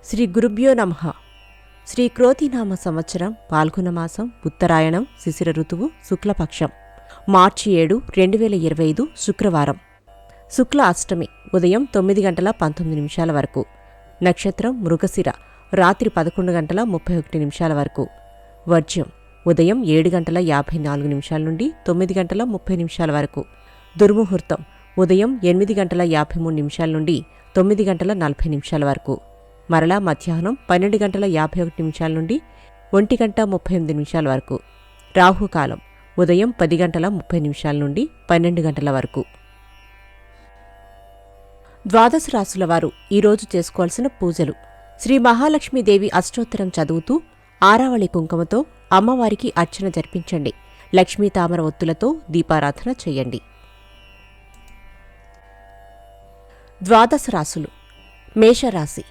శ్రీ గురుభ్యో నమః. శ్రీ క్రోతినామ సంవత్సరం పాల్గొనమాసం ఉత్తరాయణం శిశిర ఋతువు శుక్లపక్షం మార్చి 7, 2025 శుక్రవారం. శుక్ల అష్టమి ఉదయం 9:19 వరకు. నక్షత్రం మృగశిర రాత్రి 11:31 వరకు. వర్జ్యం ఉదయం 7:54 నుండి 9:30 వరకు. దుర్ముహూర్తం ఉదయం 8:53 నుండి 9:40 వరకు. మరలా మధ్యాహ్నం 12:51 నుండి 1:38 వరకు. రాహుకాలం ఉదయం 10:30 నుండి 12 వరకు. ద్వాదశ రాశుల వారు ఈరోజు చేసుకోవాల్సిన పూజలు: శ్రీ మహాలక్ష్మీదేవి అష్టోత్తరం చదువుతూ ఆరావళి కుంకుమతో అమ్మవారికి అర్చన జరిపించండి. లక్ష్మీ తామర ఒత్తులతో దీపారాధన చేయండి. ద్వాదశ రాశులు. మేషరాశి.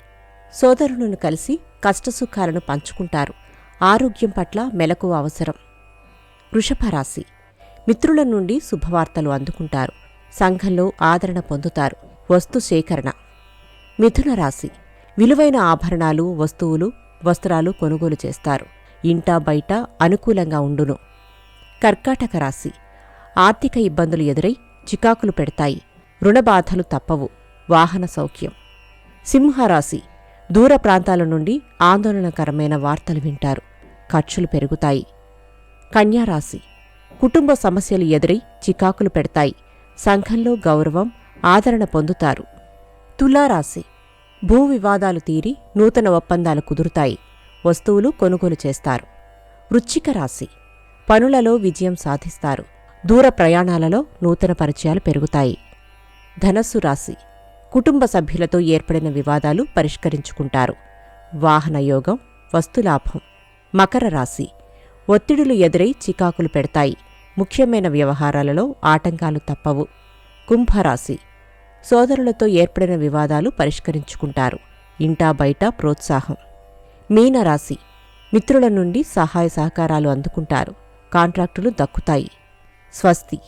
సోదరులను కలిసి కష్టసుఖాలను పంచుకుంటారు. ఆరోగ్యం పట్ల మెలకువ అవసరం. వృషభరాశి. మిత్రుల నుండి శుభవార్తలు అందుకుంటారు. సంఘంలో ఆదరణ పొందుతారు. వస్తు సేకరణ. మిథున రాశి. విలువైన ఆభరణాలు, వస్త్రాలు కొనుగోలు చేస్తారు. ఇంటా బయట అనుకూలంగా ఉండును. కర్కాటక రాశి. ఆర్థిక ఇబ్బందులు ఎదురై చికాకులు పెడతాయి. రుణబాధలు తప్పవు. వాహన సౌఖ్యం. సింహరాశి. దూర ప్రాంతాల నుండి ఆందోళనకరమైన వార్తలు వింటారు. ఖర్చులు పెరుగుతాయి. కన్యారాశి. కుటుంబ సమస్యలు ఎదురై చికాకులు పెడతాయి. సంఘంలో గౌరవం, ఆదరణ పొందుతారు. తులారాశి. భూ వివాదాలు తీరి నూతన ఒప్పందాలు కుదురుతాయి. వస్తువులు కొనుగోలు చేస్తారు. వృశ్చిక రాశి. పనులలో విజయం సాధిస్తారు. దూర ప్రయాణాలలో నూతన పరిచయాలు పెరుగుతాయి. ధనస్సు రాశి. కుటుంబ సభ్యులతో ఏర్పడిన వివాదాలు పరిష్కరించుకుంటారు. వాహనయోగం, వస్తులాభం. మకర రాశి. ఒత్తిడులు ఎదురై చికాకులు పెడతాయి. ముఖ్యమైన వ్యవహారాలలో ఆటంకాలు తప్పవు. కుంభరాశి. సోదరులతో ఏర్పడిన వివాదాలు పరిష్కరించుకుంటారు. ఇంటా బయట ప్రోత్సాహం. మీనరాశి. మిత్రుల నుండి సహాయ సహకారాలు అందుకుంటారు. కాంట్రాక్టులు దక్కుతాయి. స్వస్తి.